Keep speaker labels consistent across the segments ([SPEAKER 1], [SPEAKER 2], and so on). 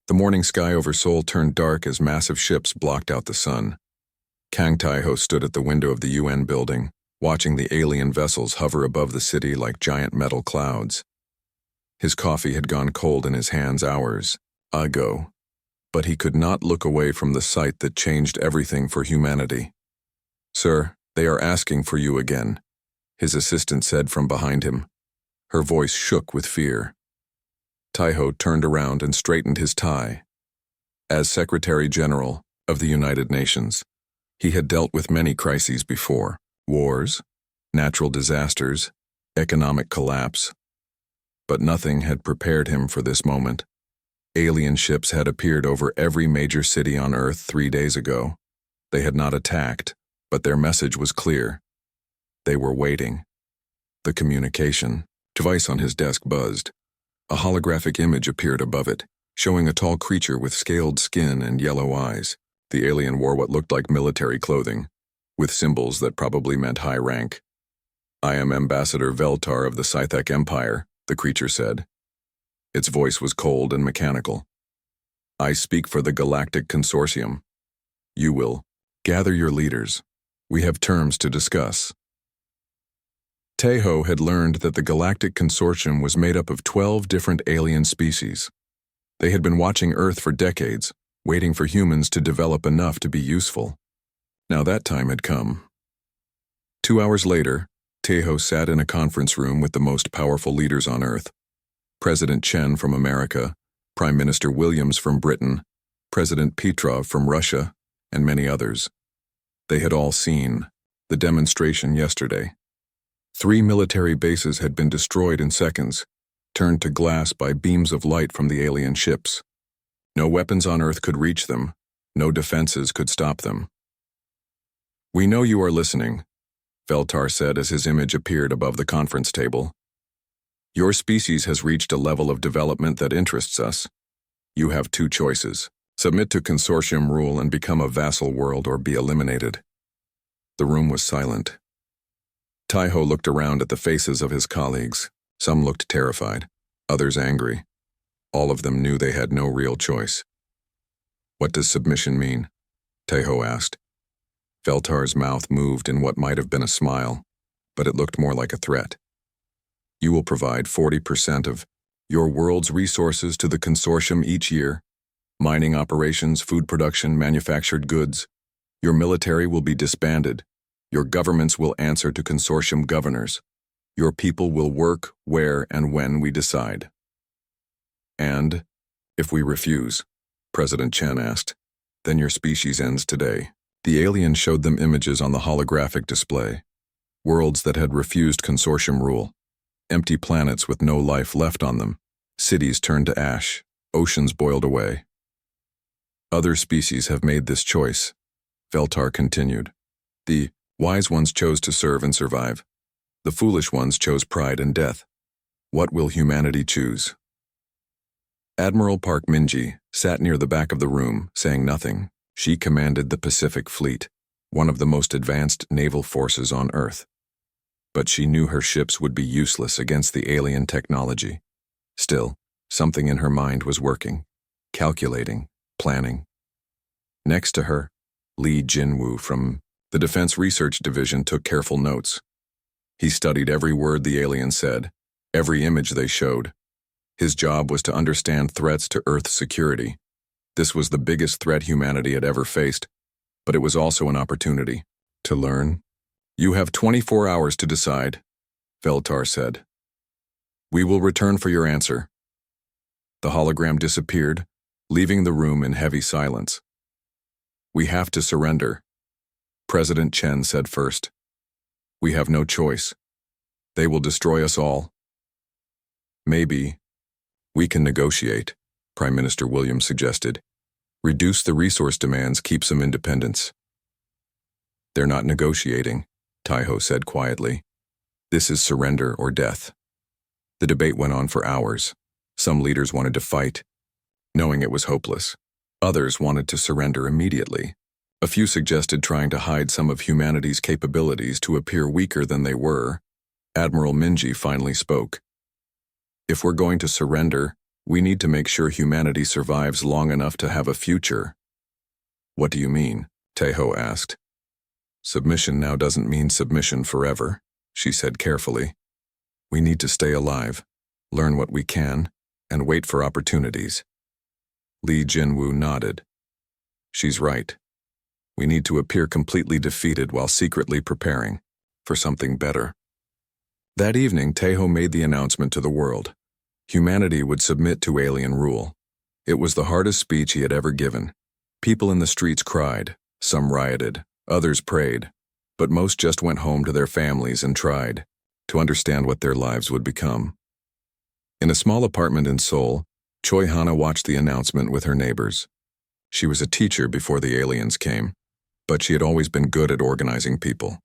[SPEAKER 1] The morning sky over Seoul turned dark as massive ships blocked out the sun. Kang Tae-ho stood at the window of the UN building, watching the alien vessels hover above the city like giant metal clouds. His coffee had gone cold in his hands hours ago, but he could not look away from the sight that changed everything for humanity. "Sir, they are asking for you again," his assistant said from behind him. Her voice shook with fear. Tae-ho turned around and straightened his tie. As Secretary General of the United Nations, he had dealt with many crises before: wars, natural disasters, economic collapse. But nothing had prepared him for this moment. Alien ships had appeared over every major city on Earth 3 days ago. They had not attacked, but their message was clear. They were waiting. The communication device on his desk buzzed. A holographic image appeared above it, showing a tall creature with scaled skin and yellow eyes. The alien wore what looked like military clothing, with symbols that probably meant high rank. "I am Ambassador Veltar of the Scythic Empire," the creature said. Its voice was cold and mechanical. "I speak for the Galactic Consortium. You will gather your leaders. We have terms to discuss." Tae-ho had learned that the Galactic Consortium was made up of 12 different alien species. They had been watching Earth for decades, waiting for humans to develop enough to be useful. Now that time had come. 2 hours later, Tae-ho sat in a conference room with the most powerful leaders on Earth: President Chen from America, Prime Minister Williams from Britain, President Petrov from Russia, and many others. They had all seen the demonstration yesterday. 3 military bases had been destroyed in seconds, turned to glass by beams of light from the alien ships. No weapons on Earth could reach them, no defenses could stop them. "We know you are listening," Veltar said as his image appeared above the conference table. "Your species has reached a level of development that interests us. You have 2 choices: submit to consortium rule and become a vassal world, or be eliminated." The room was silent. Tae-ho looked around at the faces of his colleagues. Some looked terrified, others angry. All of them knew they had no real choice. "What does submission mean?" Tae-ho asked. Veltar's mouth moved in what might have been a smile, but it looked more like a threat. "You will provide 40% of your world's resources to the consortium each year: mining operations, food production, manufactured goods. Your military will be disbanded. Your governments will answer to consortium governors. Your people will work where and when we decide." "And if we refuse?" President Chen asked. "Then your species ends today." The alien showed them images on the holographic display. Worlds that had refused consortium rule. Empty planets with no life left on them. Cities turned to ash. Oceans boiled away. "Other species have made this choice," Veltar continued. "The wise ones chose to serve and survive. The foolish ones chose pride and death. What will humanity choose?" Admiral Park Min-ji sat near the back of the room, saying nothing. She commanded the Pacific Fleet, one of the most advanced naval forces on Earth. But she knew her ships would be useless against the alien technology. Still, something in her mind was working, calculating, planning. Next to her, Lee Jin-woo from the Defense Research Division took careful notes. He studied every word the alien said, every image they showed. His job was to understand threats to Earth's security. This was the biggest threat humanity had ever faced, but it was also an opportunity to learn. "You have 24 hours to decide," Veltar said. "We will return for your answer." The hologram disappeared, leaving the room in heavy silence. "We have to surrender," President Chen said first. "We have no choice. They will destroy us all." "Maybe we can negotiate," Prime Minister Williams suggested. "Reduce the resource demands, keep some independence." "They're not negotiating," Tae-ho said quietly. "This is surrender or death." The debate went on for hours. Some leaders wanted to fight, knowing it was hopeless. Others wanted to surrender immediately. A few suggested trying to hide some of humanity's capabilities to appear weaker than they were. Admiral Min-ji finally spoke. "If we're going to surrender, We need to make sure humanity survives long enough to have a future. What do you mean? Tejo asked. Submission now doesn't mean submission forever, she said carefully. We need to stay alive, learn what we can, and wait for opportunities. Li Jinwu nodded. She's right. We need to appear completely defeated while secretly preparing for something better. That evening, Tejo made the announcement to the world. Humanity would submit to alien rule. It was the hardest speech he had ever given. People in the streets cried, some rioted, others prayed, but most just went home to their families and tried to understand what their lives would become. In a small apartment in Seoul, Choi Hana watched the announcement with her neighbors. She was a teacher before the aliens came, but she had always been good at organizing people.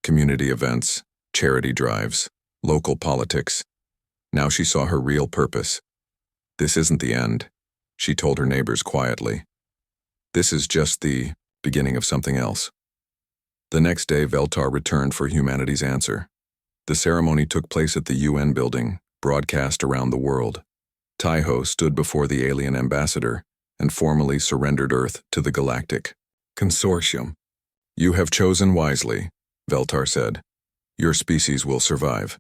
[SPEAKER 1] Community events, charity drives, local politics. Now she saw her real purpose. This isn't the end, she told her neighbors quietly. This is just the beginning of something else. The next day, Veltar returned for humanity's answer. The ceremony took place at the UN building, broadcast around the world. Tejo stood before the alien ambassador and formally surrendered Earth to the Galactic Consortium. You have chosen wisely, Veltar said. Your species will survive.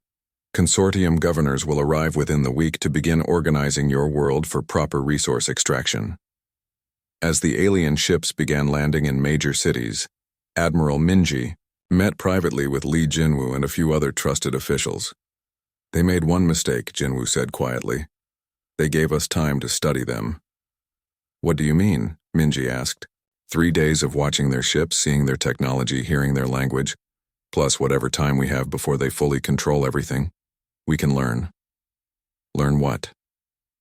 [SPEAKER 1] Consortium governors will arrive within the week to begin organizing your world for proper resource extraction. As the alien ships began landing in major cities, Admiral Minji met privately with Li Jinwu and a few other trusted officials. They made one mistake, Jinwu said quietly. They gave us time to study them. What do you mean? Minji asked. 3 days of watching their ships, seeing their technology, hearing their language, plus whatever time we have before they fully control everything. We can learn. Learn what?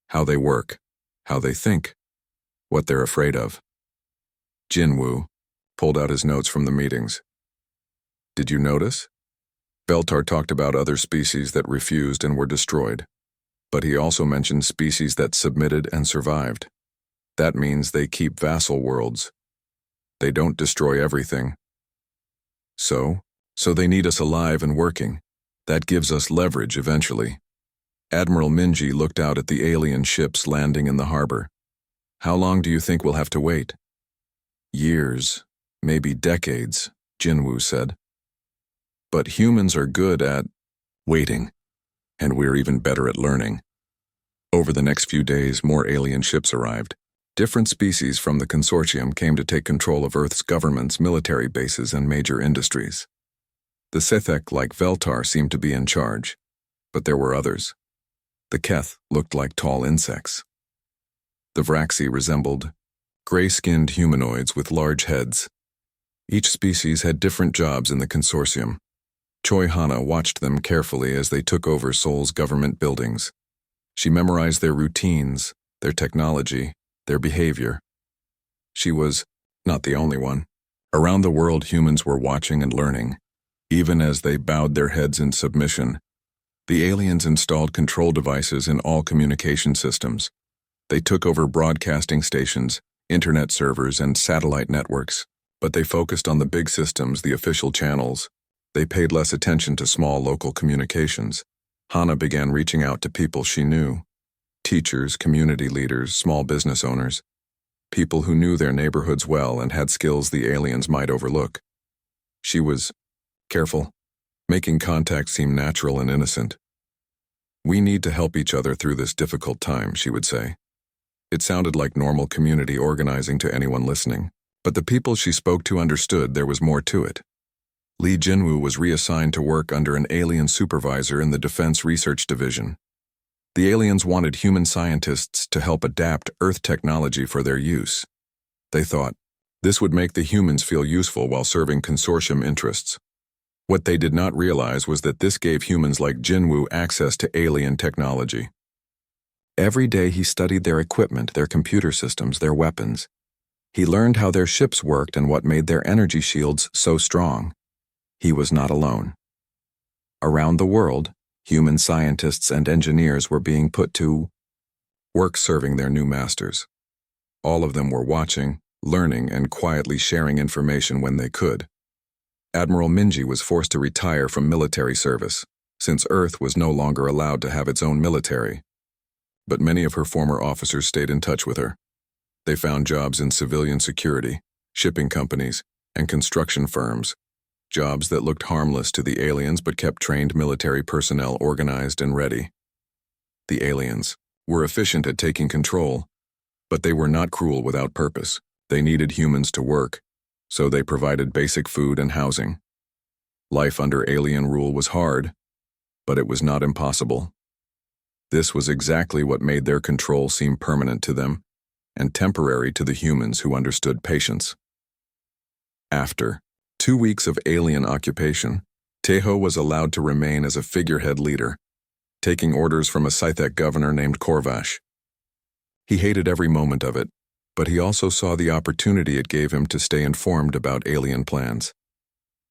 [SPEAKER 1] How they work, how they think, what they're afraid of. Jinwu pulled out his notes from the meetings. Did you notice? Veltar talked about other species that refused and were destroyed, but he also mentioned species that submitted and survived. That means they keep vassal worlds. They don't destroy everything. So they need us alive and working. That gives us leverage eventually. Admiral Minji looked out at the alien ships landing in the harbor. How long do you think we'll have to wait? Years, maybe decades, Jinwu said. But humans are good at waiting, and we're even better at learning. Over the next few days, more alien ships arrived. Different species from the consortium came to take control of Earth's governments, military bases, and major industries. The Sithek, like Veltar, seemed to be in charge, but there were others. The Keth looked like tall insects. The Vraxi resembled gray-skinned humanoids with large heads. Each species had different jobs in the consortium. Choi Hana watched them carefully as they took over Seoul's government buildings. She memorized their routines, their technology, their behavior. She was not the only one. Around the world, humans were watching and learning. Even as they bowed their heads in submission, the aliens installed control devices in all communication systems. They took over broadcasting stations, internet servers, and satellite networks, but they focused on the big systems, the official channels. They paid less attention to small local communications. Hana began reaching out to people she knew. Teachers, community leaders, small business owners. People who knew their neighborhoods well and had skills the aliens might overlook. She was careful, making contact seem natural and innocent. We need to help each other through this difficult time, she would say. It sounded like normal community organizing to anyone listening, but the people she spoke to understood there was more to it. Li Jinwu was reassigned to work under an alien supervisor in the Defense Research Division. The aliens wanted human scientists to help adapt Earth technology for their use. They thought this would make the humans feel useful while serving consortium interests. What they did not realize was that this gave humans like Jinwu access to alien technology. Every day he studied their equipment, their computer systems, their weapons. He learned how their ships worked and what made their energy shields so strong. He was not alone. Around the world, human scientists and engineers were being put to work serving their new masters. All of them were watching, learning, and quietly sharing information when they could. Admiral Minji was forced to retire from military service, since Earth was no longer allowed to have its own military. but many of her former officers stayed in touch with her. They found jobs in civilian security, shipping companies, and construction firms, jobs that looked harmless to the aliens but kept trained military personnel organized and ready. The aliens were efficient at taking control, but they were not cruel without purpose. They needed humans to work, so they provided basic food and housing. Life under alien rule was hard, but it was not impossible. This was exactly what made their control seem permanent to them and temporary to the humans who understood patience. After 2 weeks of alien occupation, Tejo was allowed to remain as a figurehead leader, taking orders from a Scythic governor named Korvash. He hated every moment of it, but he also saw the opportunity it gave him to stay informed about alien plans.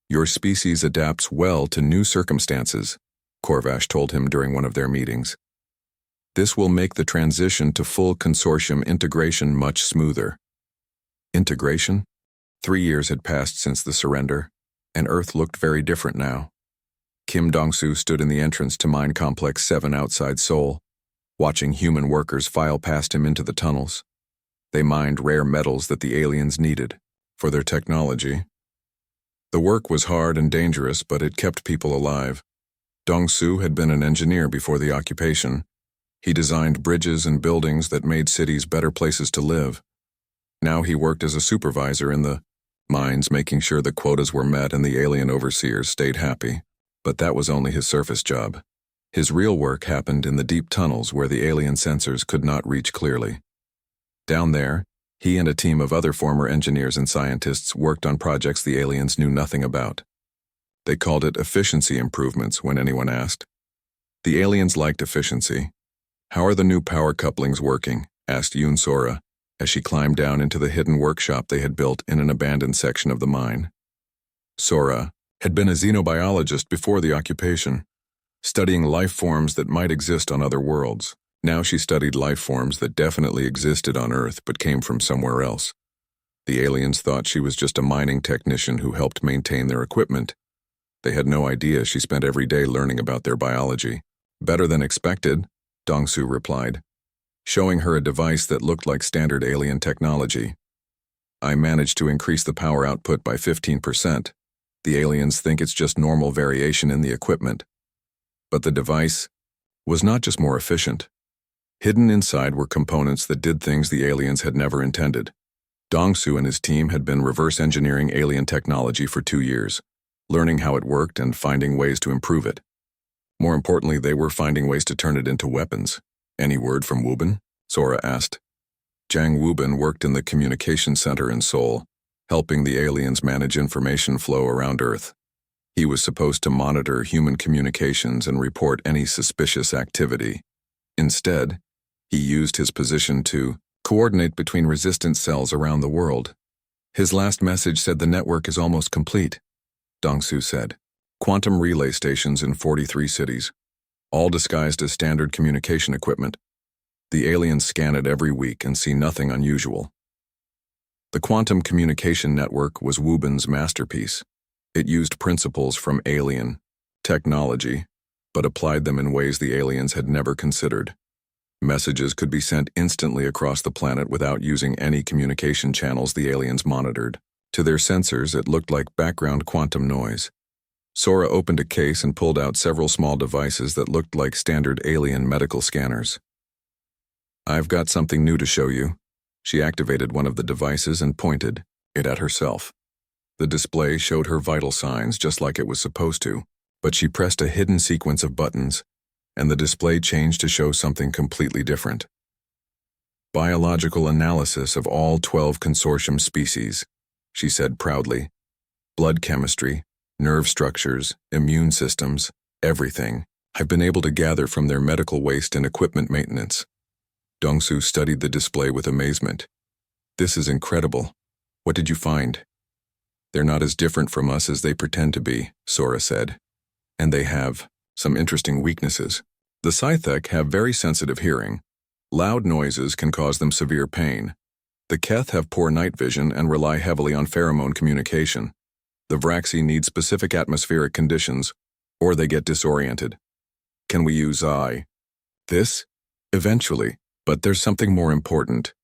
[SPEAKER 1] "Your species adapts well to new circumstances," Korvash told him during one of their meetings. "This will make the transition to full consortium integration much smoother." Integration? 3 years had passed since the surrender, and Earth looked very different now. Kim Dong-soo stood in the entrance to Mine Complex 7 outside Seoul, watching human workers file past him into the tunnels. They mined rare metals that the aliens needed for their technology. The work was hard and dangerous, but it kept people alive. Dong-soo had been an engineer before the occupation. He designed bridges and buildings that made cities better places to live. Now he worked as a supervisor in the mines, making sure the quotas were met and the alien overseers stayed happy. But that was only his surface job. His real work happened in the deep tunnels where the alien sensors could not reach clearly. Down there, he and a team of other former engineers and scientists worked on projects the aliens knew nothing about. They called it efficiency improvements when anyone asked. The aliens liked efficiency. "How are the new power couplings working?" asked Yoon Sora, as she climbed down into the hidden workshop they had built in an abandoned section of the mine. Sora had been a xenobiologist before the occupation, studying life forms that might exist on other worlds. Now she studied life forms that definitely existed on Earth but came from somewhere else. The aliens thought she was just a mining technician who helped maintain their equipment. They had no idea she spent every day learning about their biology. "Better than expected," Dong-soo replied, showing her a device that looked like standard alien technology. "I managed to increase the power output by 15%. The aliens think it's just normal variation in the equipment." But the device was not just more efficient. Hidden inside were components that did things the aliens had never intended. Dong-soo and his team had been reverse engineering alien technology for 2 years, learning how it worked and finding ways to improve it. More importantly, they were finding ways to turn it into weapons. "Any word from Wubin?" Sora asked. Jang Wubin worked in the communication center in Seoul, helping the aliens manage information flow around Earth. He was supposed to monitor human communications and report any suspicious activity. Instead, he used his position to coordinate between resistance cells around the world. "His last message said the network is almost complete," Dong-soo said. "Quantum relay stations in 43 cities, all disguised as standard communication equipment. The aliens scan it every week and see nothing unusual." The quantum communication network was Wubin's masterpiece. It used principles from alien technology, but applied them in ways the aliens had never considered. Messages could be sent instantly across the planet without using any communication channels the aliens monitored. To their sensors, it looked like background quantum noise. Sora opened a case and pulled out several small devices that looked like standard alien medical scanners. "I've got something new to show you." She activated one of the devices and pointed it at herself. The display showed her vital signs just like it was supposed to, but she pressed a hidden sequence of buttons, and the display changed to show something completely different. "Biological analysis of all 12 consortium species," she said proudly. "Blood chemistry, nerve structures, immune systems, everything I've been able to gather from their medical waste and equipment maintenance." Dong-soo studied the display with amazement. "This is incredible. What did you find?" "They're not as different from us as they pretend to be," Sora said. "And they have some interesting weaknesses. The Scythec have very sensitive hearing. Loud noises can cause them severe pain. The Keth have poor night vision and rely heavily on pheromone communication. The Vraxi need specific atmospheric conditions, or they get disoriented. Can we use this?" Eventually, but there's something more important.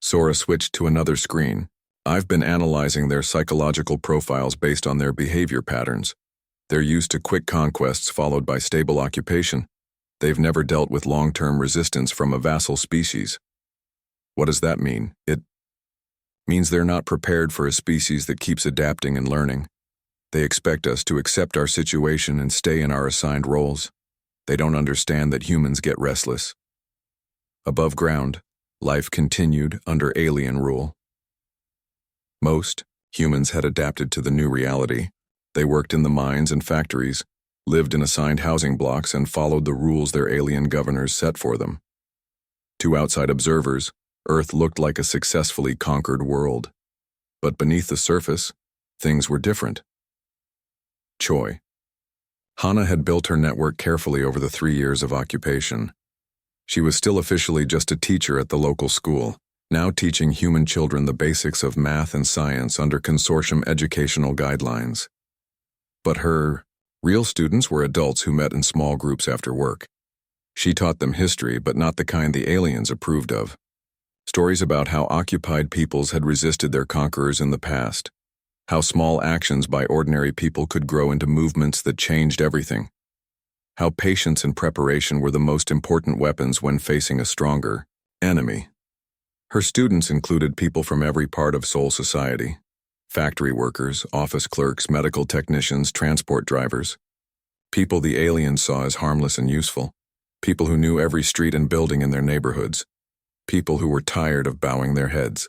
[SPEAKER 1] Sora switched to another screen. I've been analyzing their psychological profiles based on their behavior patterns. They're used to quick conquests followed by stable occupation. They've never dealt with long-term resistance from a vassal species. What does that mean? It means they're not prepared for a species that keeps adapting and learning. They expect us to accept our situation and stay in our assigned roles. They don't understand that humans get restless. Above ground, life continued under alien rule. Most humans had adapted to the new reality. They worked in the mines and factories, lived in assigned housing blocks, and followed the rules their alien governors set for them. To outside observers, Earth looked like a successfully conquered world. But beneath the surface, things were different. Choi. Hana had built her network carefully over the 3 years of occupation. She was still officially just a teacher at the local school, now teaching human children the basics of math and science under consortium educational guidelines. But her real students were adults who met in small groups after work. She taught them history, but not the kind the aliens approved of. Stories about how occupied peoples had resisted their conquerors in the past, how small actions by ordinary people could grow into movements that changed everything, how patience and preparation were the most important weapons when facing a stronger enemy. Her students included people from every part of Seoul society: factory workers, office clerks, medical technicians, transport drivers, people the aliens saw as harmless and useful, people who knew every street and building in their neighborhoods, people who were tired of bowing their heads.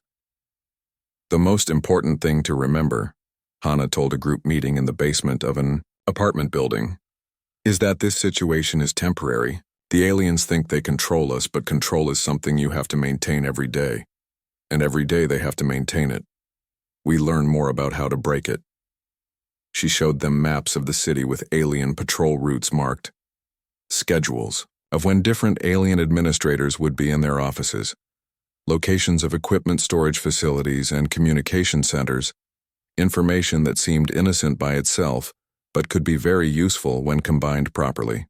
[SPEAKER 1] The most important thing to remember, Hana told a group meeting in the basement of an apartment building, is that this situation is temporary. The aliens think they control us, but control is something you have to maintain every day. And every day they have to maintain it. We learn more about how to break it. She showed them maps of the city with alien patrol routes marked, schedules of when different alien administrators would be in their offices, locations of equipment storage facilities and communication centers, information that seemed innocent by itself, but could be very useful when combined properly.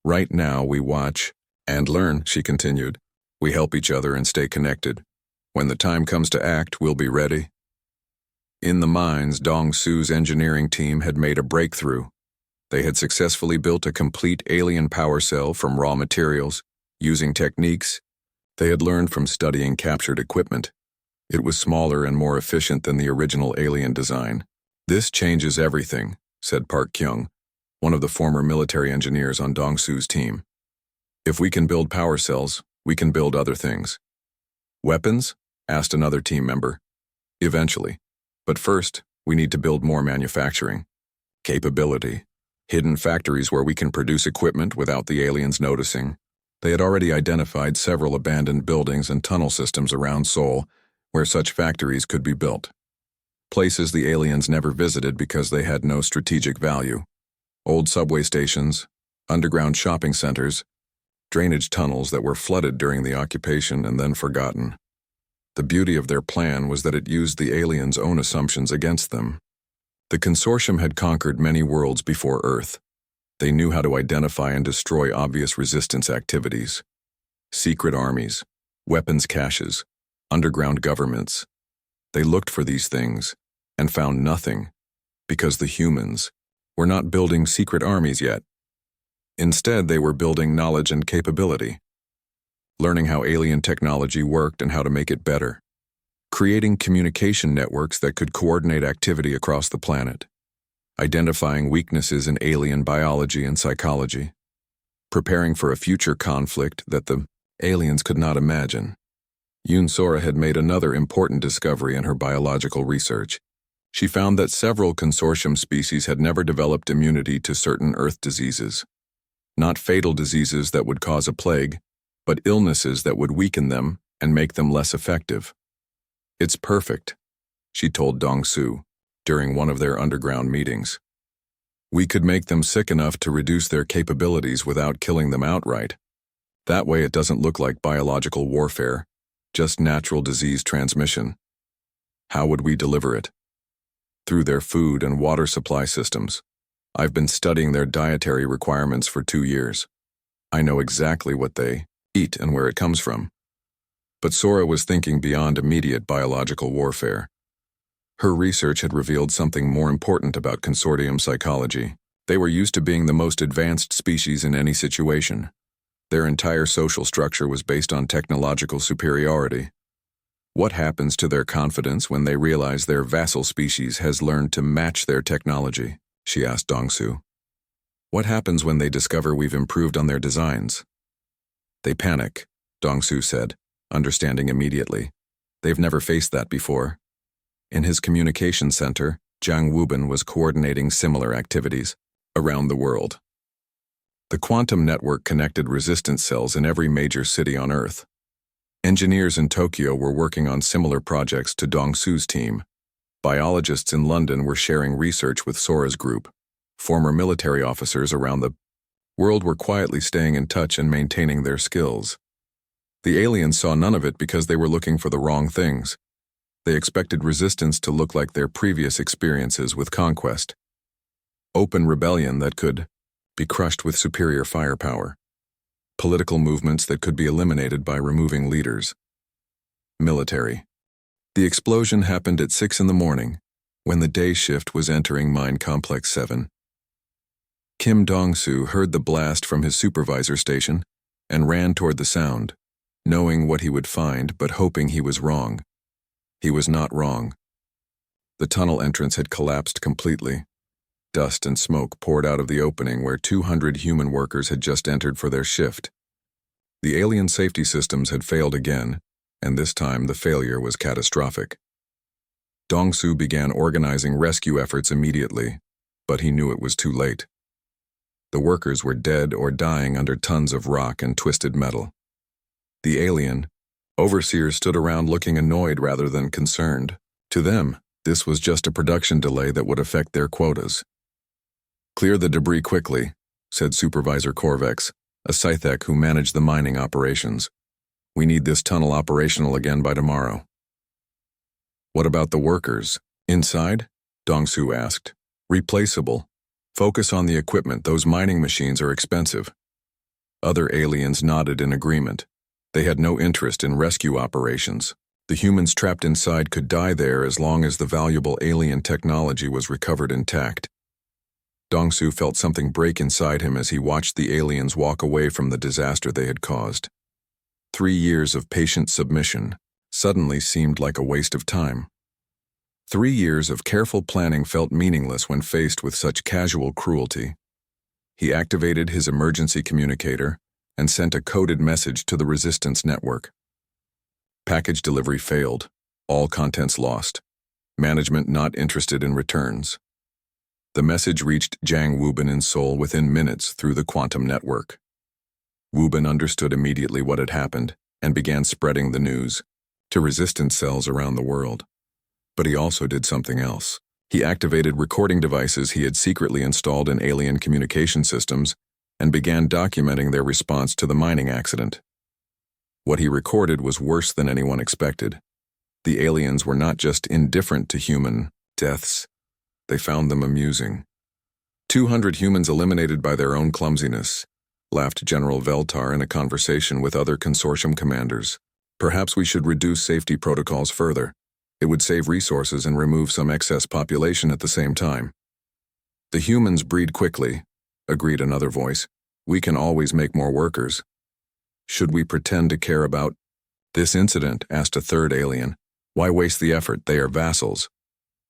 [SPEAKER 1] Right now we watch and learn, she continued. We help each other and stay connected. When the time comes to act, we'll be ready. In the mines, Dong-Su's engineering team had made a breakthrough. They had successfully built a complete alien power cell from raw materials, using techniques they had learned from studying captured equipment. It was smaller and more efficient than the original alien design. This changes everything, said Park Kyung, one of the former military engineers on Dong-Su's team. If we can build power cells, we can build other things. Weapons? Asked another team member. Eventually. But first, we need to build more manufacturing. Capability. Hidden factories where we can produce equipment without the aliens noticing. They had already identified several abandoned buildings and tunnel systems around Seoul where such factories could be built. Places the aliens never visited because they had no strategic value. Old subway stations, underground shopping centers, drainage tunnels that were flooded during the occupation and then forgotten. The beauty of their plan was that it used the aliens' own assumptions against them. The consortium had conquered many worlds before Earth. They knew how to identify and destroy obvious resistance activities. Secret armies, weapons caches, underground governments. They looked for these things and found nothing because the humans were not building secret armies yet. Instead, they were building knowledge and capability, learning how alien technology worked and how to make it better, creating communication networks that could coordinate activity across the planet, identifying weaknesses in alien biology and psychology, preparing for a future conflict that the aliens could not imagine. Yoon Sora had made another important discovery in her biological research. She found that several consortium species had never developed immunity to certain Earth diseases. Not fatal diseases that would cause a plague, but illnesses that would weaken them and make them less effective. It's perfect, she told Dong-Su during one of their underground meetings. We could make them sick enough to reduce their capabilities without killing them outright. That way it doesn't look like biological warfare, just natural disease transmission. How would we deliver it? Through their food and water supply systems. I've been studying their dietary requirements for 2 years. I know exactly what they eat and where it comes from. But Sora was thinking beyond immediate biological warfare. Her research had revealed something more important about consortium psychology. They were used to being the most advanced species in any situation. Their entire social structure was based on technological superiority. What happens to their confidence when they realize their vassal species has learned to match their technology? She asked Dongsu. What happens when they discover we've improved on their designs? They panic, Dongsu said, understanding immediately. They've never faced that before. In his communication center, Jiang Wubin was coordinating similar activities around the world. The quantum network connected resistance cells in every major city on Earth. Engineers in Tokyo were working on similar projects to Dongsu's team. Biologists in London were sharing research with Sora's group. Former military officers around the world were quietly staying in touch and maintaining their skills. The aliens saw none of it because they were looking for the wrong things. They expected resistance to look like their previous experiences with conquest. Open rebellion that could be crushed with superior firepower. Political movements that could be eliminated by removing leaders. Military. The explosion happened at 6 in the morning, when the day shift was entering Mine Complex 7. Kim Dong-soo heard the blast from his supervisor station and ran toward the sound, knowing what he would find but hoping he was wrong. He was not wrong. The tunnel entrance had collapsed completely. Dust and smoke poured out of the opening where 200 human workers had just entered for their shift. The alien safety systems had failed again, and this time the failure was catastrophic. Dong-soo began organizing rescue efforts immediately, but he knew it was too late. The workers were dead or dying under tons of rock and twisted metal. The alien overseers stood around looking annoyed rather than concerned. To them, this was just a production delay that would affect their quotas. "Clear the debris quickly," said Supervisor Korvex, a Scythek who managed the mining operations. "We need this tunnel operational again by tomorrow." "What about the workers? Inside?" Dong-soo asked. "Replaceable. Focus on the equipment, those mining machines are expensive." Other aliens nodded in agreement. They had no interest in rescue operations. The humans trapped inside could die there as long as the valuable alien technology was recovered intact. Dong-soo felt something break inside him as he watched the aliens walk away from the disaster they had caused. 3 years of patient submission suddenly seemed like a waste of time. 3 years of careful planning felt meaningless when faced with such casual cruelty. He activated his emergency communicator and sent a coded message to the resistance network. Package delivery failed. All contents lost. Management not interested in returns. The message reached Jiang Wubin in Seoul within minutes through the quantum network. Wubin understood immediately what had happened and began spreading the news to resistance cells around the world. But he also did something else. He activated recording devices he had secretly installed in alien communication systems and began documenting their response to the mining accident. What he recorded was worse than anyone expected. The aliens were not just indifferent to human deaths, they found them amusing. 200 humans eliminated by their own clumsiness, laughed General Veltar in a conversation with other consortium commanders. Perhaps we should reduce safety protocols further. It would save resources and remove some excess population at the same time. The humans breed quickly, agreed another voice. We can always make more workers. Should we pretend to care about this incident? Asked a third alien. Why waste the effort? They are vassals.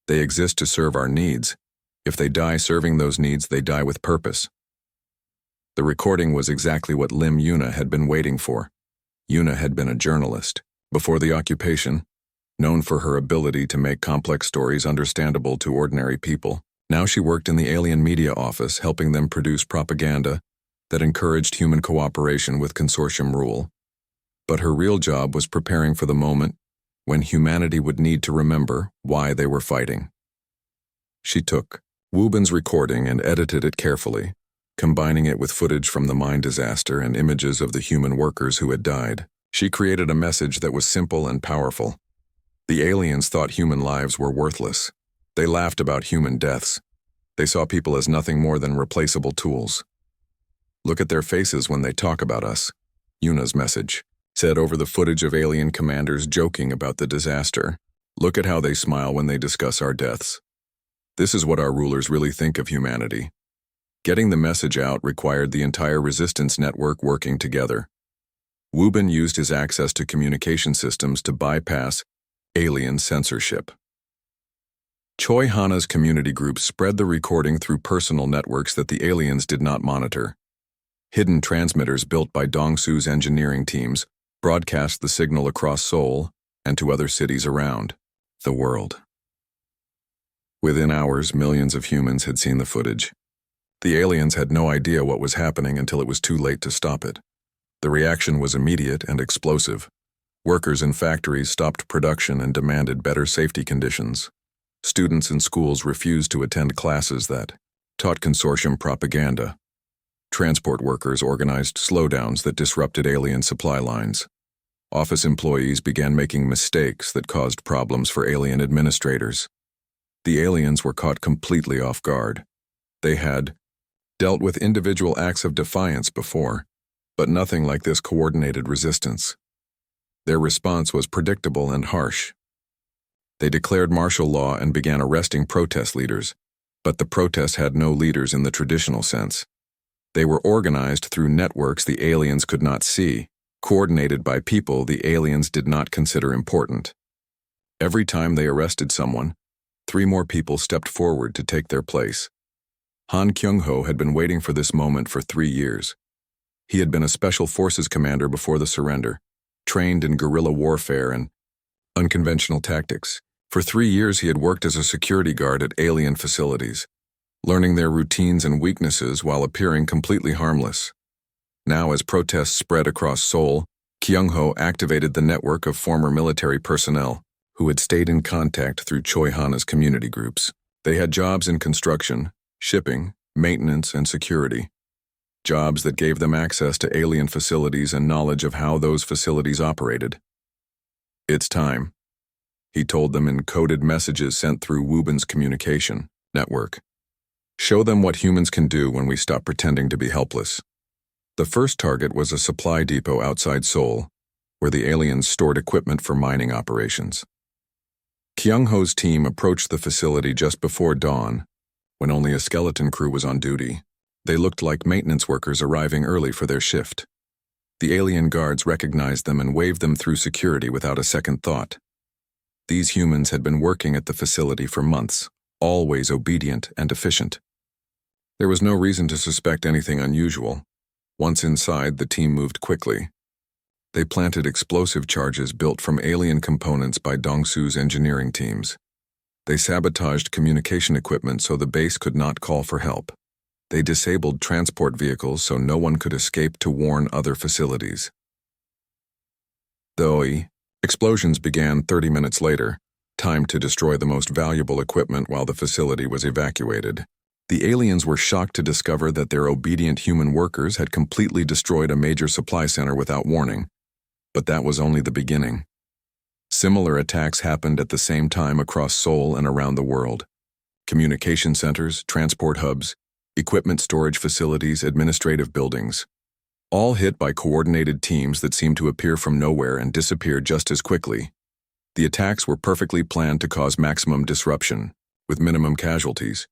[SPEAKER 1] They exist to serve our needs. If they die serving those needs, they die with purpose. The recording was exactly what Lim Yuna had been waiting for. Yuna had been a journalist. Before the occupation, known for her ability to make complex stories understandable to ordinary people, now she worked in the alien media office helping them produce propaganda that encouraged human cooperation with consortium rule. But her real job was preparing for the moment when humanity would need to remember why they were fighting. She took Wubin's recording and edited it carefully, combining it with footage from the mine disaster and images of the human workers who had died. She created a message that was simple and powerful. The aliens thought human lives were worthless. They laughed about human deaths. They saw people as nothing more than replaceable tools. Look at their faces when they talk about us. Yuna's message said over the footage of alien commanders joking about the disaster. Look at how they smile when they discuss our deaths. This is what our rulers really think of humanity. Getting the message out required the entire resistance network working together. Wubin used his access to communication systems to bypass alien censorship. Choi Hana's community group spread the recording through personal networks that the aliens did not monitor. Hidden transmitters built by Dongsu's engineering teams broadcast the signal across Seoul and to other cities around the world. Within hours, millions of humans had seen the footage. The aliens had no idea what was happening until it was too late to stop it. The reaction was immediate and explosive. Workers in factories stopped production and demanded better safety conditions. Students in schools refused to attend classes that taught consortium propaganda. Transport workers organized slowdowns that disrupted alien supply lines. Office employees began making mistakes that caused problems for alien administrators. The aliens were caught completely off guard. They had dealt with individual acts of defiance before, but nothing like this coordinated resistance. Their response was predictable and harsh. They declared martial law and began arresting protest leaders, but the protests had no leaders in the traditional sense. They were organized through networks the aliens could not see, coordinated by people the aliens did not consider important. Every time they arrested someone, 3 more people stepped forward to take their place. Han Kyung-ho had been waiting for this moment for 3 years. He had been a special forces commander before the surrender, trained in guerrilla warfare and unconventional tactics. For 3 years he had worked as a security guard at alien facilities, learning their routines and weaknesses while appearing completely harmless. Now, as protests spread across Seoul, Kyung-ho activated the network of former military personnel who had stayed in contact through Choi Hana's community groups. They had jobs in construction, shipping, maintenance, and security. Jobs that gave them access to alien facilities and knowledge of how those facilities operated. It's time, he told them in coded messages sent through Wubin's communication network. Show them what humans can do when we stop pretending to be helpless. The first target was a supply depot outside Seoul, where the aliens stored equipment for mining operations. Kyung-ho's team approached the facility just before dawn, when only a skeleton crew was on duty. They looked like maintenance workers arriving early for their shift. The alien guards recognized them and waved them through security without a second thought. These humans had been working at the facility for months, always obedient and efficient. There was no reason to suspect anything unusual. Once inside, the team moved quickly. They planted explosive charges built from alien components by Dongsu's engineering teams. They sabotaged communication equipment so the base could not call for help. They disabled transport vehicles so no one could escape to warn other facilities. The explosions began 30 minutes later, time to destroy the most valuable equipment while the facility was evacuated. The aliens were shocked to discover that their obedient human workers had completely destroyed a major supply center without warning. But that was only the beginning. Similar attacks happened at the same time across Seoul and around the world. Communication centers, transport hubs, equipment storage facilities, administrative buildings. All hit by coordinated teams that seemed to appear from nowhere and disappear just as quickly. The attacks were perfectly planned to cause maximum disruption, with minimum casualties.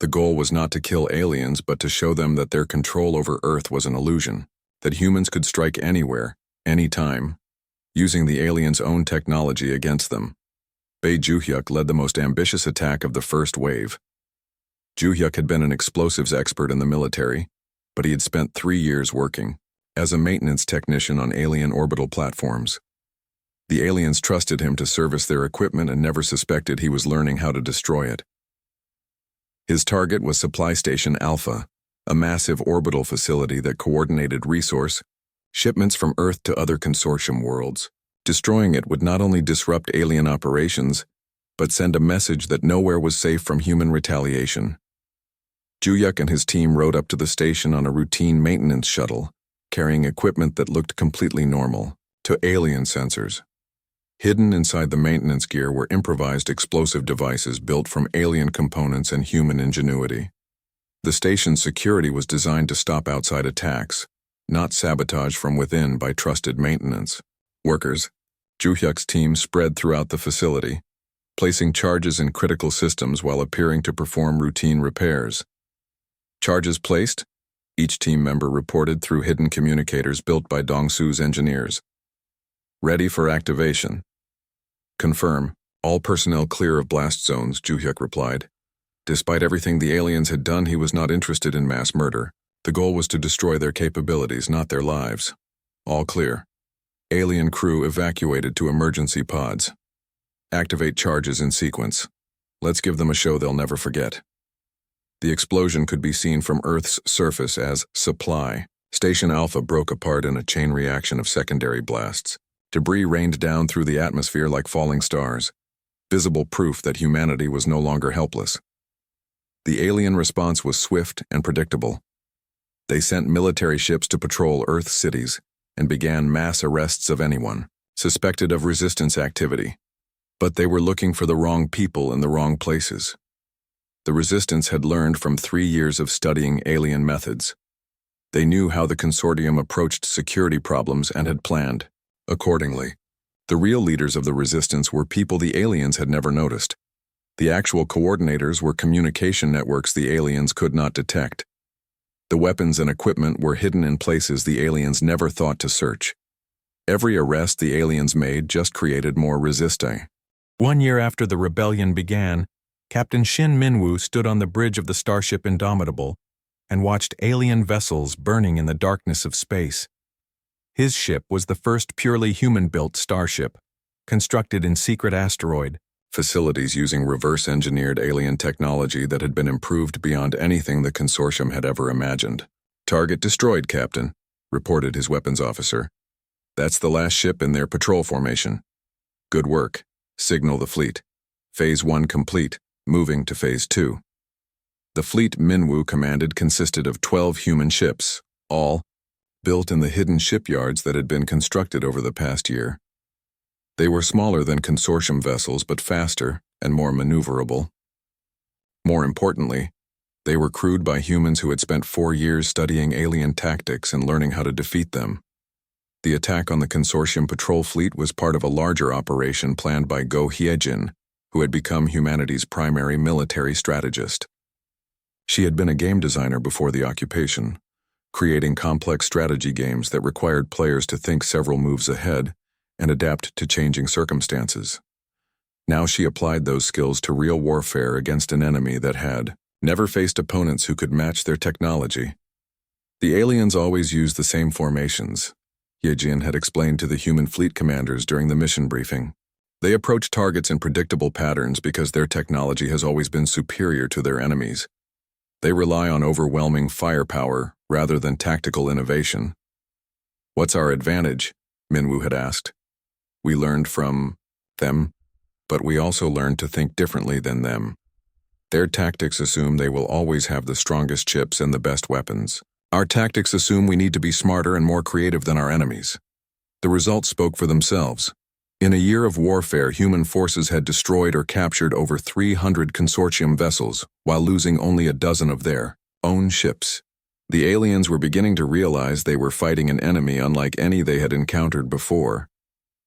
[SPEAKER 1] The goal was not to kill aliens, but to show them that their control over Earth was an illusion, that humans could strike anywhere, anytime, using the aliens' own technology against them. Bae Joo-hyuk led the most ambitious attack of the first wave. Joo-hyuk had been an explosives expert in the military, but he had spent 3 years working as a maintenance technician on alien orbital platforms. The aliens trusted him to service their equipment and never suspected he was learning how to destroy it. His target was Supply Station Alpha, a massive orbital facility that coordinated resource shipments from Earth to other consortium worlds. Destroying it would not only disrupt alien operations, but send a message that nowhere was safe from human retaliation. Joo-hyuk and his team rode up to the station on a routine maintenance shuttle, carrying equipment that looked completely normal, to alien sensors. Hidden inside the maintenance gear were improvised explosive devices built from alien components and human ingenuity. The station's security was designed to stop outside attacks, not sabotage from within by trusted maintenance workers. Juhyuk's team spread throughout the facility, placing charges in critical systems while appearing to perform routine repairs. Charges placed, each team member reported through hidden communicators built by Dongsu's engineers. Ready for activation. Confirm, all personnel clear of blast zones, Juhyuk replied. Despite everything the aliens had done, he was not interested in mass murder. The goal was to destroy their capabilities, not their lives. All clear. Alien crew evacuated to emergency pods. Activate charges in sequence. Let's give them a show they'll never forget. The explosion could be seen from Earth's surface as supply. Station Alpha broke apart in a chain reaction of secondary blasts. Debris rained down through the atmosphere like falling stars, visible proof that humanity was no longer helpless. The alien response was swift and predictable. They sent military ships to patrol Earth cities and began mass arrests of anyone suspected of resistance activity. But they were looking for the wrong people in the wrong places. The resistance had learned from 3 years of studying alien methods. They knew how the consortium approached security problems and had planned accordingly. The real leaders of the resistance were people the aliens had never noticed. The actual coordinators were communication networks the aliens could not detect. The weapons and equipment were hidden in places the aliens never thought to search. Every arrest the aliens made just created more resistance.
[SPEAKER 2] 1 year after the rebellion began, Captain Shin Minwoo stood on the bridge of the starship Indomitable and watched alien vessels burning in the darkness of space. His ship was the first purely human-built starship, constructed in secret asteroid
[SPEAKER 1] facilities using reverse-engineered alien technology that had been improved beyond anything the consortium had ever imagined. Target destroyed, Captain, reported his weapons officer. That's the last ship in their patrol formation. Good work. Signal the fleet. Phase 1 complete, moving to Phase 2. The fleet Minwoo commanded consisted of 12 human ships, all built in the hidden shipyards that had been constructed over the past year. They were smaller than consortium vessels but faster and more maneuverable. More importantly, they were crewed by humans who had spent 4 years studying alien tactics and learning how to defeat them. The attack on the consortium patrol fleet was part of a larger operation planned by Go Hyejin, who had become humanity's primary military strategist. She had been a game designer before the occupation, creating complex strategy games that required players to think several moves ahead and adapt to changing circumstances. Now she applied those skills to real warfare against an enemy that had never faced opponents who could match their technology. The aliens always used the same formations, Hyejin had explained to the human fleet commanders during the mission briefing. They approach targets in predictable patterns because their technology has always been superior to their enemies. They rely on overwhelming firepower rather than tactical innovation. What's our advantage? Minwoo had asked. We learned from them, but we also learned to think differently than them. Their tactics assume they will always have the strongest chips and the best weapons. Our tactics assume we need to be smarter and more creative than our enemies. The results spoke for themselves. In a year of warfare, human forces had destroyed or captured over 300 consortium vessels, while losing only a dozen of their own ships. The aliens were beginning to realize they were fighting an enemy unlike any they had encountered before.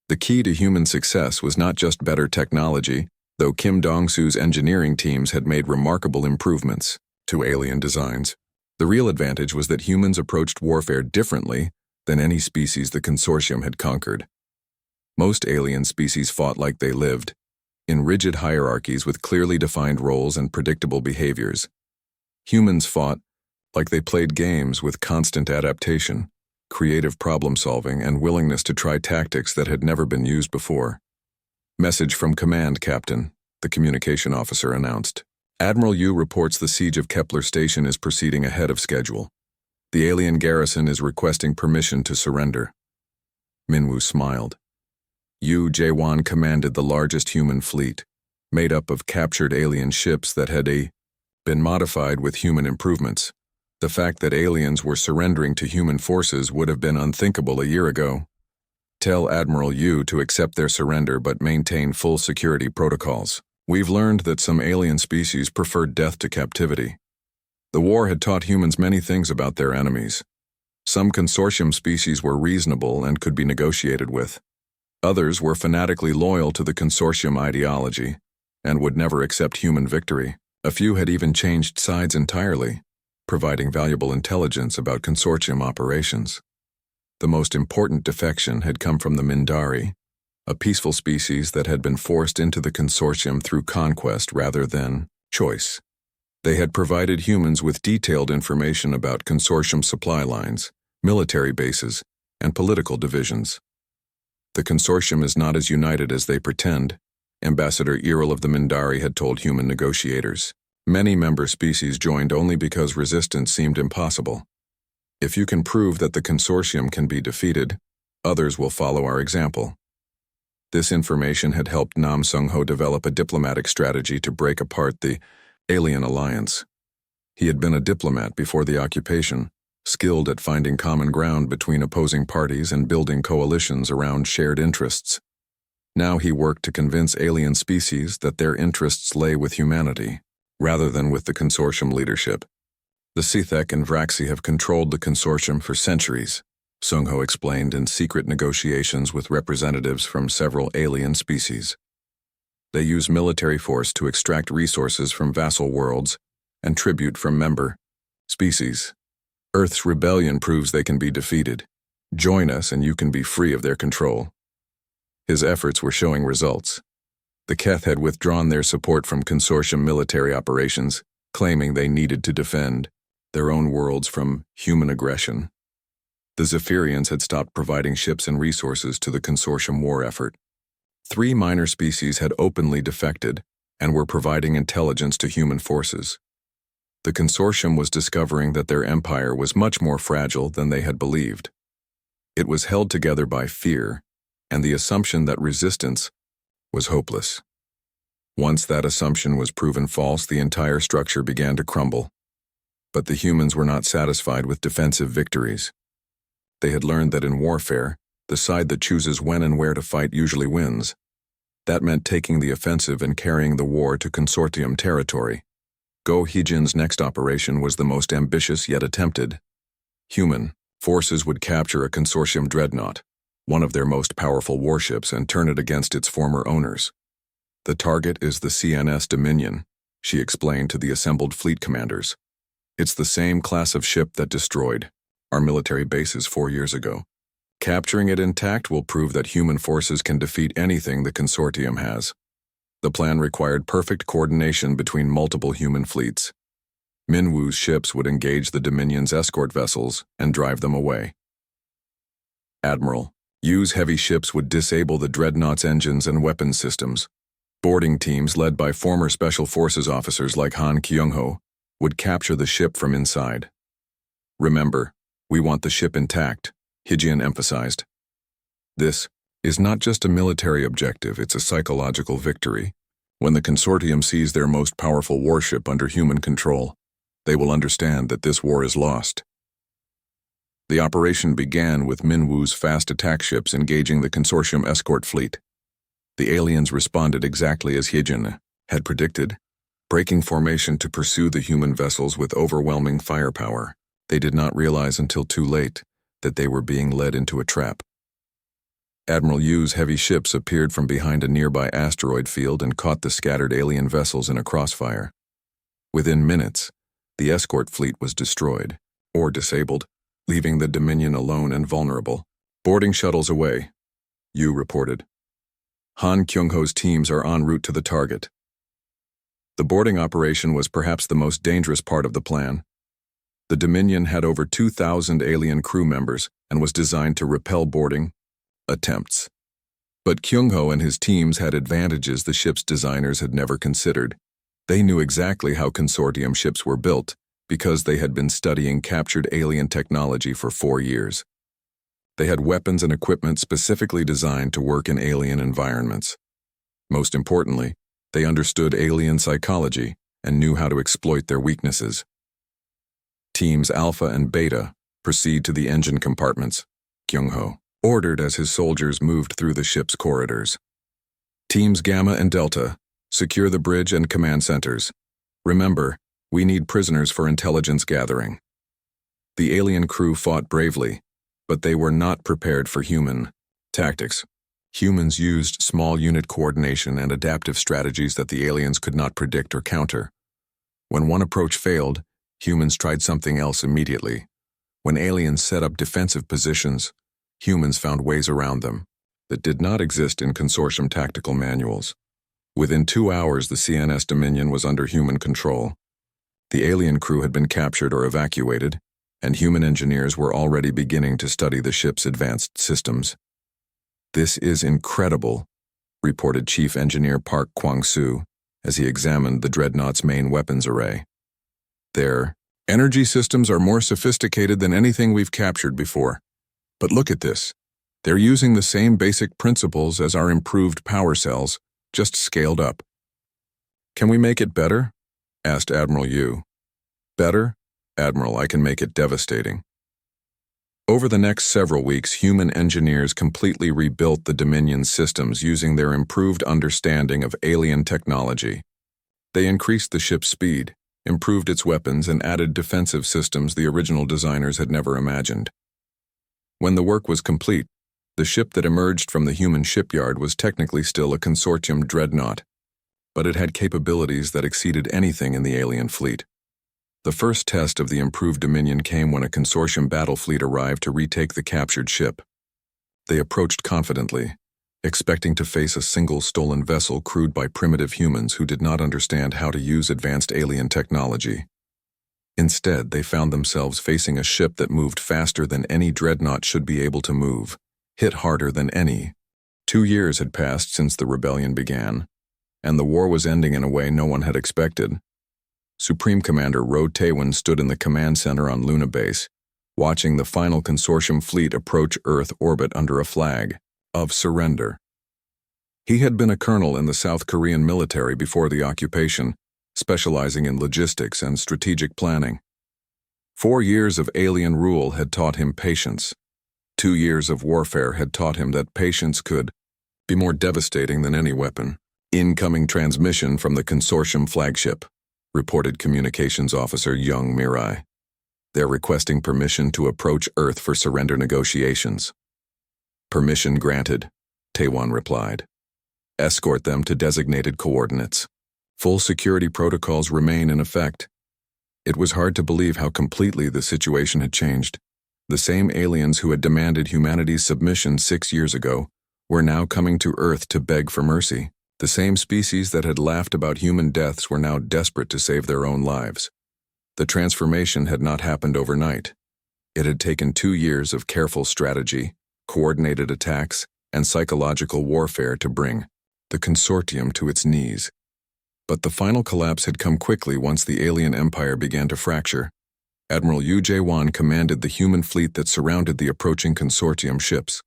[SPEAKER 1] The key to human success was not just better technology, though Kim Dong-su's engineering teams had made remarkable improvements to alien designs. The real advantage was that humans approached warfare differently than any species the consortium had conquered. Most alien species fought like they lived, in rigid hierarchies with clearly defined roles and predictable behaviors. Humans fought like they played games with constant adaptation, creative problem-solving, and willingness to try tactics that had never been used before. Message from Command, Captain, the communication officer announced. Admiral Yu reports the siege of Kepler Station is proceeding ahead of schedule. The alien garrison is requesting permission to surrender. Minwoo smiled. Yu Jaewon commanded the largest human fleet, made up of captured alien ships that had been modified with human improvements. The fact that aliens were surrendering to human forces would have been unthinkable a year ago. Tell Admiral Yu to accept their surrender but maintain full security protocols. We've learned that some alien species preferred death to captivity. The war had taught humans many things about their enemies. Some consortium species were reasonable and could be negotiated with. Others were fanatically loyal to the consortium ideology and would never accept human victory. A few had even changed sides entirely, providing valuable intelligence about consortium operations. The most important defection had come from the Mindari, a peaceful species that had been forced into the consortium through conquest rather than choice. They had provided humans with detailed information about consortium supply lines, military bases, and political divisions. The consortium is not as united as they pretend, Ambassador Earl of the Mindari had told human negotiators. Many member species joined only because resistance seemed impossible. If you can prove that the consortium can be defeated, others will follow our example. This information had helped Nam Sung-ho develop a diplomatic strategy to break apart the alien alliance. He had been a diplomat before the occupation, skilled at finding common ground between opposing parties and building coalitions around shared interests. Now he worked to convince alien species that their interests lay with humanity, rather than with the consortium leadership. The Sithek and Vraxi have controlled the consortium for centuries, Sung-ho explained in secret negotiations with representatives from several alien species. They use military force to extract resources from vassal worlds and tribute from member species. Earth's rebellion proves they can be defeated. Join us and you can be free of their control. His efforts were showing results. The Keth had withdrawn their support from consortium military operations, claiming they needed to defend their own worlds from human aggression. The Zephyrians had stopped providing ships and resources to the consortium war effort. 3 minor species had openly defected and were providing intelligence to human forces. The consortium was discovering that their empire was much more fragile than they had believed. It was held together by fear and the assumption that resistance was hopeless. Once that assumption was proven false, the entire structure began to crumble. But the humans were not satisfied with defensive victories. They had learned that in warfare, the side that chooses when and where to fight usually wins. That meant taking the offensive and carrying the war to consortium territory. Go Hijin's next operation was the most ambitious yet attempted. Human forces would capture a consortium dreadnought, one of their most powerful warships, and turn it against its former owners. The target is the CNS Dominion, she explained to the assembled fleet commanders. It's the same class of ship that destroyed our military bases 4 years ago. Capturing it intact will prove that human forces can defeat anything the consortium has. The plan required perfect coordination between multiple human fleets. Minwoo's ships would engage the Dominion's escort vessels and drive them away. Admiral Yu's heavy ships would disable the dreadnought's engines and weapons systems. Boarding teams led by former Special Forces officers like Han Kyung-ho would capture the ship from inside. Remember, we want the ship intact, Hijin emphasized. This is not just a military objective, it's a psychological victory. When the consortium sees their most powerful warship under human control, they will understand that this war is lost. The operation began with Minwoo's fast attack ships engaging the consortium escort fleet. The aliens responded exactly as Hijin had predicted, breaking formation to pursue the human vessels with overwhelming firepower. They did not realize until too late that they were being led into a trap. Admiral Yu's heavy ships appeared from behind a nearby asteroid field and caught the scattered alien vessels in a crossfire. Within minutes, the escort fleet was destroyed, or disabled, leaving the Dominion alone and vulnerable. Boarding shuttles away, Yu reported. Han Kyung-ho's teams are en route to the target. The boarding operation was perhaps the most dangerous part of the plan. The Dominion had over 2,000 alien crew members and was designed to repel boarding attempts. But Kyung-ho and his teams had advantages the ship's designers had never considered. They knew exactly how consortium ships were built because they had been studying captured alien technology for 4 years. They had weapons and equipment specifically designed to work in alien environments. Most importantly, they understood alien psychology and knew how to exploit their weaknesses. Teams Alpha and Beta proceed to the engine compartments, Kyung-ho ordered as his soldiers moved through the ship's corridors. Teams Gamma and Delta secure the bridge and command centers. Remember, we need prisoners for intelligence gathering. The alien crew fought bravely, but they were not prepared for human tactics. Humans used small unit coordination and adaptive strategies that the aliens could not predict or counter. When one approach failed, humans tried something else immediately. When aliens set up defensive positions, humans found ways around them that did not exist in consortium tactical manuals. Within 2 hours, the CNS Dominion was under human control. The alien crew had been captured or evacuated, and human engineers were already beginning to study the ship's advanced systems. "This is incredible," reported Chief Engineer Park Kwang-soo as he examined the dreadnought's main weapons array. "Their energy systems are more sophisticated than anything we've captured before. But look at this. They're using the same basic principles as our improved power cells, just scaled up." "Can we make it better?" asked Admiral Yu. "Better? Admiral, I can make it devastating." Over the next several weeks, human engineers completely rebuilt the Dominion's systems using their improved understanding of alien technology. They increased the ship's speed, improved its weapons, and added defensive systems the original designers had never imagined. When the work was complete, the ship that emerged from the human shipyard was technically still a consortium dreadnought, but it had capabilities that exceeded anything in the alien fleet. The first test of the improved Dominion came when a consortium battle fleet arrived to retake the captured ship. They approached confidently, expecting to face a single stolen vessel crewed by primitive humans who did not understand how to use advanced alien technology. Instead, they found themselves facing a ship that moved faster than any dreadnought should be able to move, hit harder than any. 2 years had passed since the rebellion began, and the war was ending in a way no one had expected. Supreme Commander Ro Taewon stood in the command center on Luna Base, watching the final consortium fleet approach Earth orbit under a flag of surrender. He had been a colonel in the South Korean military before the occupation, specializing in logistics and strategic planning. 4 years of alien rule had taught him patience. 2 years of warfare had taught him that patience could be more devastating than any weapon. "Incoming transmission from the consortium flagship," reported Communications Officer Young Mirai. "They're requesting permission to approach Earth for surrender negotiations." "Permission granted," Taewon replied. "Escort them to designated coordinates. Full security protocols remain in effect." It was hard to believe how completely the situation had changed. The same aliens who had demanded humanity's submission 6 years ago were now coming to Earth to beg for mercy. The same species that had laughed about human deaths were now desperate to save their own lives. The transformation had not happened overnight. It had taken 2 years of careful strategy, coordinated attacks, and psychological warfare to bring the consortium to its knees. But the final collapse had come quickly once the alien empire began to fracture. Admiral Yu Jae-won commanded the human fleet that surrounded the approaching consortium ships.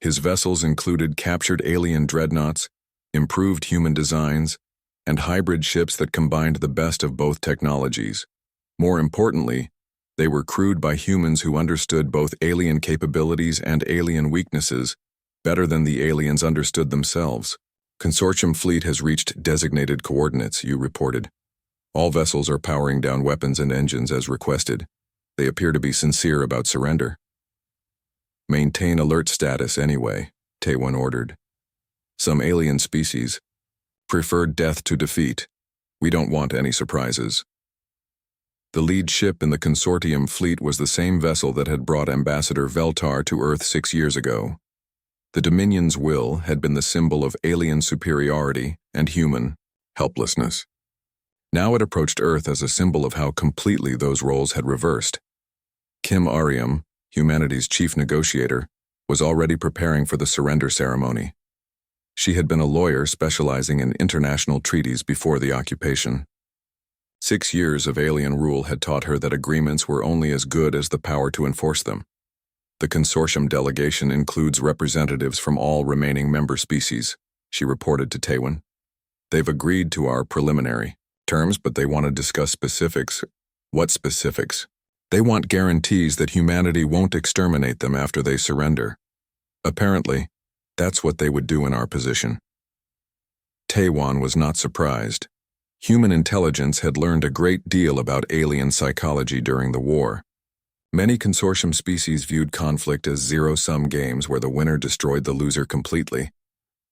[SPEAKER 1] His vessels included captured alien dreadnoughts, improved human designs, and hybrid ships that combined the best of both technologies. More importantly, they were crewed by humans who understood both alien capabilities and alien weaknesses better than the aliens understood themselves. "Consortium fleet has reached designated coordinates," Yu reported. "All vessels are powering down weapons and engines as requested. They appear to be sincere about surrender." "Maintain alert status anyway," Taewon ordered. "Some alien species prefer death to defeat. We don't want any surprises." The lead ship in the consortium fleet was the same vessel that had brought Ambassador Veltar to Earth 6 years ago. The Dominion's will had been the symbol of alien superiority and human helplessness. Now it approached Earth as a symbol of how completely those roles had reversed. Kim Ariam, humanity's chief negotiator, was already preparing for the surrender ceremony. She had been a lawyer specializing in international treaties before the occupation. 6 years of alien rule had taught her that agreements were only as good as the power to enforce them. "The consortium delegation includes representatives from all remaining member species," she reported to Taewon. "They've agreed to our preliminary terms, but they want to discuss specifics." "What specifics?" "They want guarantees that humanity won't exterminate them after they surrender. Apparently, that's what they would do in our position." Taewon was not surprised. Human intelligence had learned a great deal about alien psychology during the war. Many consortium species viewed conflict as zero-sum games where the winner destroyed the loser completely.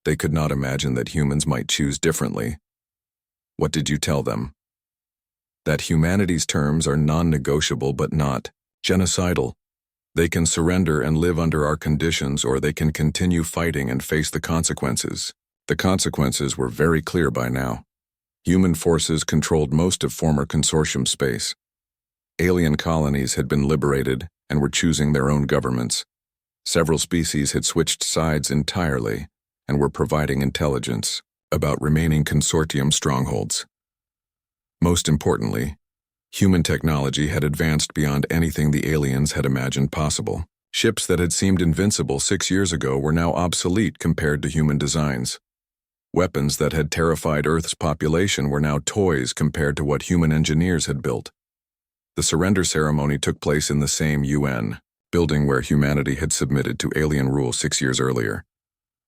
[SPEAKER 1] They could not imagine that humans might choose differently. What did you tell them? That humanity's terms are non-negotiable but not genocidal. They can surrender and live under our conditions, or they can continue fighting and face the consequences. The consequences were very clear by now. Human forces controlled most of former consortium space. Alien colonies had been liberated and were choosing their own governments. Several species had switched sides entirely and were providing intelligence about remaining consortium strongholds. Most importantly, human technology had advanced beyond anything the aliens had imagined possible. Ships that had seemed invincible 6 years ago were now obsolete compared to human designs. Weapons that had terrified Earth's population were now toys compared to what human engineers had built. The surrender ceremony took place in the same UN building where humanity had submitted to alien rule 6 years earlier.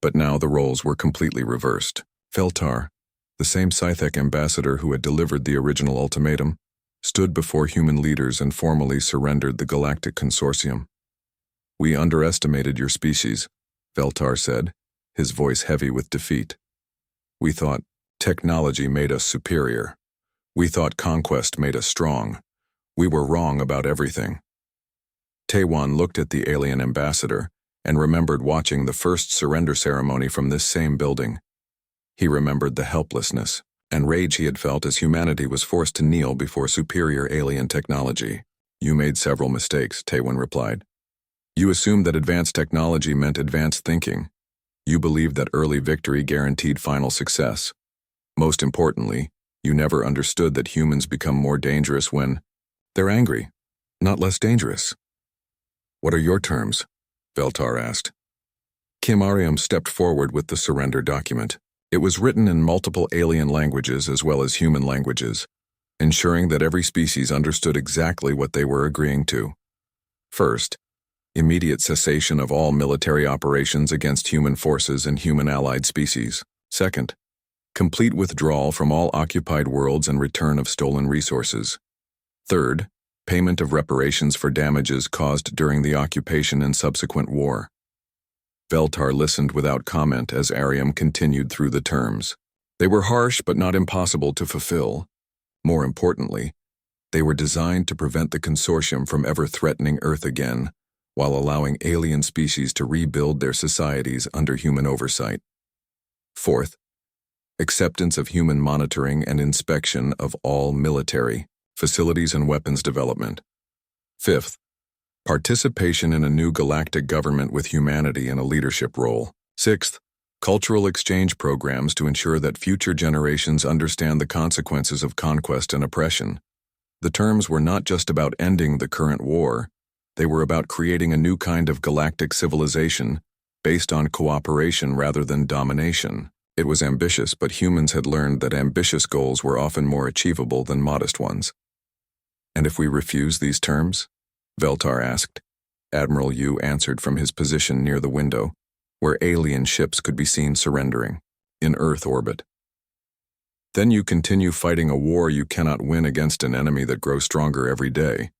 [SPEAKER 1] But now the roles were completely reversed. Veltar, the same Scythic ambassador who had delivered the original ultimatum, stood before human leaders and formally surrendered the Galactic Consortium. "We underestimated your species," Veltar said, his voice heavy with defeat. "We thought technology made us superior. We thought conquest made us strong. We were wrong about everything." Taiwan looked at the alien ambassador and remembered watching the first surrender ceremony from this same building. He remembered the helplessness and rage he had felt as humanity was forced to kneel before superior alien technology. "You made several mistakes," Taiwan replied. "You assumed that advanced technology meant advanced thinking. You believed that early victory guaranteed final success. Most importantly, you never understood that humans become more dangerous when they're angry, not less dangerous." "What are your terms?" Veltar asked. Kim Ariam stepped forward with the surrender document. It was written in multiple alien languages as well as human languages, ensuring that every species understood exactly what they were agreeing to. First, immediate cessation of all military operations against human forces and human allied species. Second, complete withdrawal from all occupied worlds and return of stolen resources. Third, payment of reparations for damages caused during the occupation and subsequent war. Veltar listened without comment as Ariam continued through the terms. They were harsh but not impossible to fulfill. More importantly, they were designed to prevent the consortium from ever threatening Earth again, while allowing alien species to rebuild their societies under human oversight. Fourth, acceptance of human monitoring and inspection of all military facilities and weapons development. Fifth, participation in a new galactic government with humanity in a leadership role. Sixth, cultural exchange programs to ensure that future generations understand the consequences of conquest and oppression. The terms were not just about ending the current war, they were about creating a new kind of galactic civilization based on cooperation rather than domination. It was ambitious, but humans had learned that ambitious goals were often more achievable than modest ones. "And if we refuse these terms?" Veltar asked. Admiral Yu answered from his position near the window, where alien ships could be seen surrendering, in Earth orbit. "Then you continue fighting a war you cannot win against an enemy that grows stronger every day.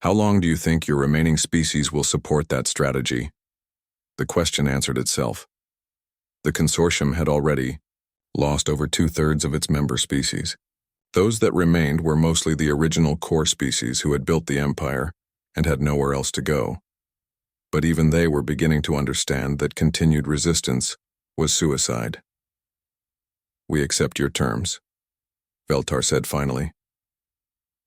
[SPEAKER 1] How long do you think your remaining species will support that strategy?" The question answered itself. The consortium had already lost over 2/3 of its member species. Those that remained were mostly the original core species who had built the empire and had nowhere else to go. But even they were beginning to understand that continued resistance was suicide. "We accept your terms," Veltar said finally.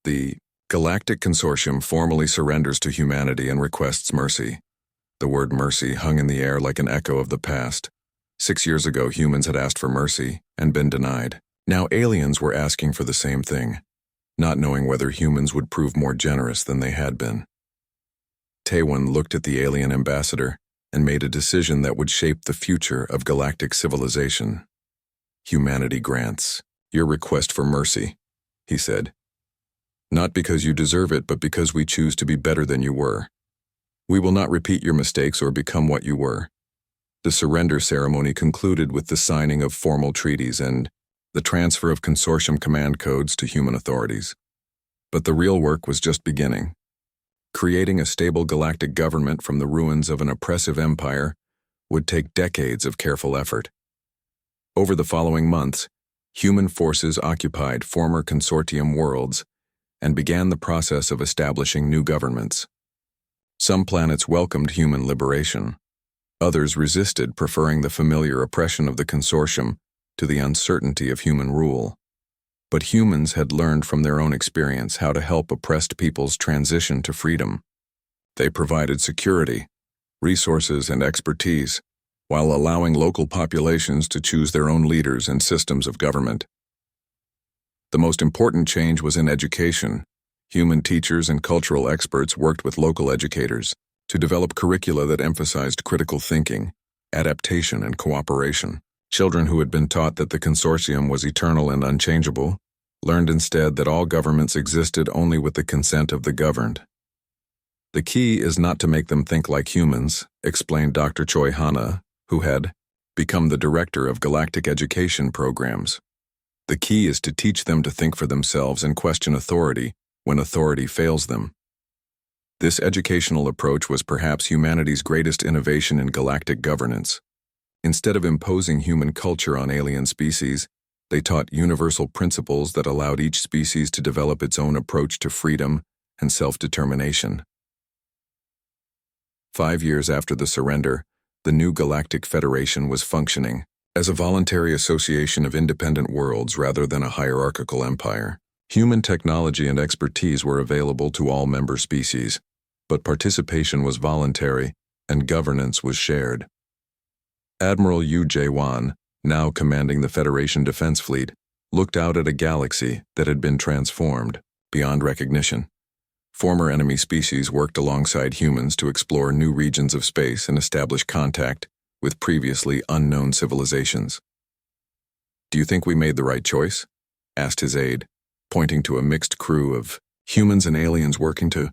[SPEAKER 1] "The Galactic Consortium formally surrenders to humanity and requests mercy." The word mercy hung in the air like an echo of the past. 6 years ago, humans had asked for mercy and been denied. Now aliens were asking for the same thing, not knowing whether humans would prove more generous than they had been. Taiwan looked at the alien ambassador and made a decision that would shape the future of galactic civilization. "Humanity grants your request for mercy," he said. "Not because you deserve it, but because we choose to be better than you were. We will not repeat your mistakes or become what you were." The surrender ceremony concluded with the signing of formal treaties and the transfer of consortium command codes to human authorities. But the real work was just beginning. Creating a stable galactic government from the ruins of an oppressive empire would take decades of careful effort. Over the following months, human forces occupied former consortium worlds and began the process of establishing new governments. Some planets welcomed human liberation. Others resisted, preferring the familiar oppression of the consortium to the uncertainty of human rule. But humans had learned from their own experience how to help oppressed peoples transition to freedom. They provided security, resources, and expertise, while allowing local populations to choose their own leaders and systems of government. The most important change was in education. Human teachers and cultural experts worked with local educators to develop curricula that emphasized critical thinking, adaptation, and cooperation. Children who had been taught that the consortium was eternal and unchangeable learned instead that all governments existed only with the consent of the governed. The key is not to make them think like humans, explained Dr. Choi Hana, who had become the director of galactic education programs. The key is to teach them to think for themselves and question authority when authority fails them. This educational approach was perhaps humanity's greatest innovation in galactic governance. Instead of imposing human culture on alien species, they taught universal principles that allowed each species to develop its own approach to freedom and self-determination. 5 years after the surrender, the new Galactic Federation was functioning as a voluntary association of independent worlds rather than a hierarchical empire. Human technology and expertise were available to all member species, but participation was voluntary and governance was shared. Admiral Yu Jae-wan, now commanding the Federation Defense Fleet, looked out at a galaxy that had been transformed beyond recognition. Former enemy species worked alongside humans to explore new regions of space and establish contact with previously unknown civilizations. "Do you think we made the right choice?" asked his aide, pointing to a mixed crew of humans and aliens working to